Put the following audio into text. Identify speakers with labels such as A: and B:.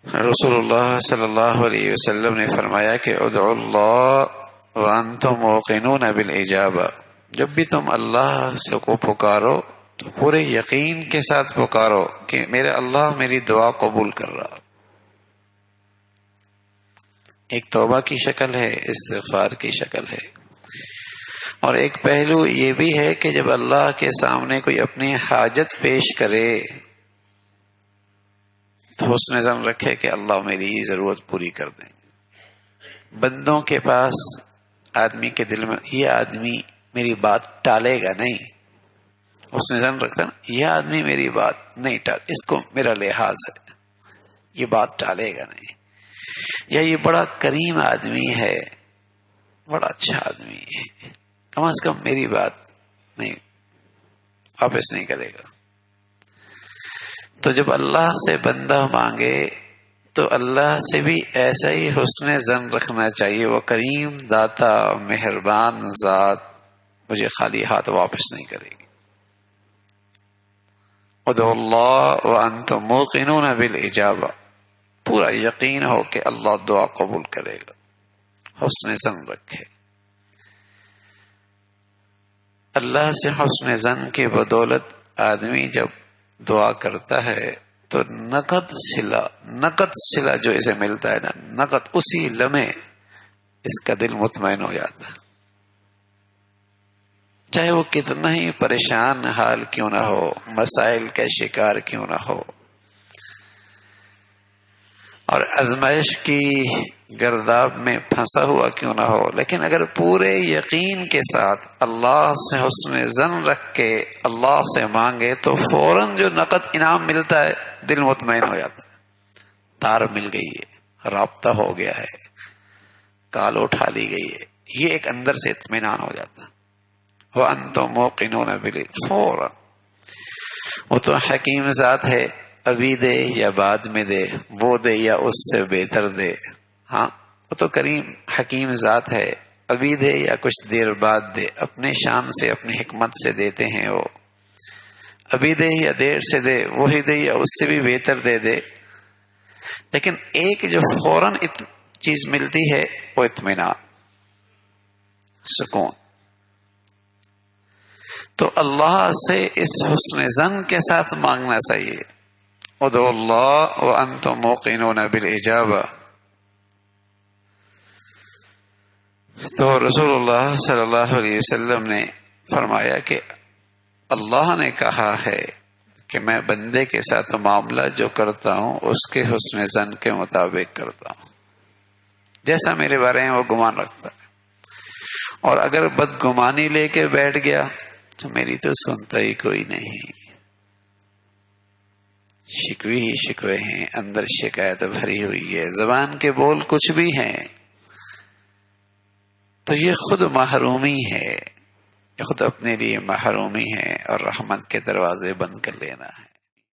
A: رسول اللہ صلی اللہ علیہ وسلم نے فرمایا کہ ادعوا اللہ وانتم موقنون بالاجابہ، جب بھی تم اللہ سے کو پکارو تو پورے یقین کے ساتھ پکارو کہ میرے اللہ میری دعا قبول کر رہا۔ ایک توبہ کی شکل ہے، استغفار کی شکل ہے، اور ایک پہلو یہ بھی ہے کہ جب اللہ کے سامنے کوئی اپنی حاجت پیش کرے تو حسن ظن رکھے کہ اللہ میری ضرورت پوری کر دیں۔ بندوں کے پاس آدمی کے دل میں یہ آدمی میری بات ٹالے گا نہیں، حسن ظن رکھتا نا، یہ آدمی میری بات نہیں ٹال، اس کو میرا لحاظ ہے، یہ بات ٹالے گا نہیں، یا یہ بڑا کریم آدمی ہے، بڑا اچھا آدمی ہے، کم از کم میری بات نہیں واپس نہیں کرے گا۔ تو جب اللہ سے بندہ مانگے تو اللہ سے بھی ایسا ہی حسن ظن رکھنا چاہیے، وہ کریم داتا مہربان ذات مجھے خالی ہاتھ واپس نہیں کرے گی۔ ادعوا اللہ وانتم موقنون بالاجابہ، پورا یقین ہو کہ اللہ دعا قبول کرے گا، حسن ظن رکھے۔ اللہ سے حسن ظن کی بدولت آدمی جب دعا کرتا ہے تو نقد صلہ جو اسے ملتا ہے نا، نقد اسی لمحے اس کا دل مطمئن ہو جاتا ہے، چاہے وہ کتنا ہی پریشان حال کیوں نہ ہو، مسائل کا شکار کیوں نہ ہو، اور آزمائش کی گرداب میں پھنسا ہوا کیوں نہ ہو، لیکن اگر پورے یقین کے ساتھ اللہ سے حسن ظن رکھ کے اللہ سے مانگے تو فوراً جو نقد انعام ملتا ہے دل مطمئن ہو جاتا ہے، تار مل گئی ہے، رابطہ ہو گیا ہے، کال اٹھا لی گئی ہے، یہ ایک اندر سے اطمینان ہو جاتا ہے۔ وَأَنْتُمْ مُوقِنُونَ فوراً، وہ تو حکیم ذات ہے، ابھی دے یا بعد میں دے، وہ دے یا اس سے بہتر دے، ہاں وہ تو کریم حکیم ذات ہے، ابھی دے یا کچھ دیر بعد دے، اپنے شان سے اپنی حکمت سے دیتے ہیں، وہ ابھی دے یا دیر سے دے، وہی دے یا اس سے بھی بہتر دے دے، لیکن ایک جو فوراً چیز ملتی ہے وہ اطمینان، سکون۔ تو اللہ سے اس حسن ظن کے ساتھ مانگنا چاہیے، ادعوا اللہ وانتم موقنون بالاجابہ۔ تو رسول اللہ صلی اللہ علیہ وسلم نے فرمایا کہ اللہ نے کہا ہے کہ میں بندے کے ساتھ معاملہ جو کرتا ہوں اس کے حسن ظن کے مطابق کرتا ہوں، جیسا میرے بارے میں وہ گمان رکھتا ہے، اور اگر بدگمانی لے کے بیٹھ گیا تو میری تو سنتا ہی کوئی نہیں، شکوے ہی شکوے ہیں، اندر شکایت بھری ہوئی ہے، زبان کے بول کچھ بھی ہیں، تو یہ خود محرومی ہے، یہ خود اپنے لیے محرومی ہے، اور رحمت کے دروازے بند کر لینا ہے۔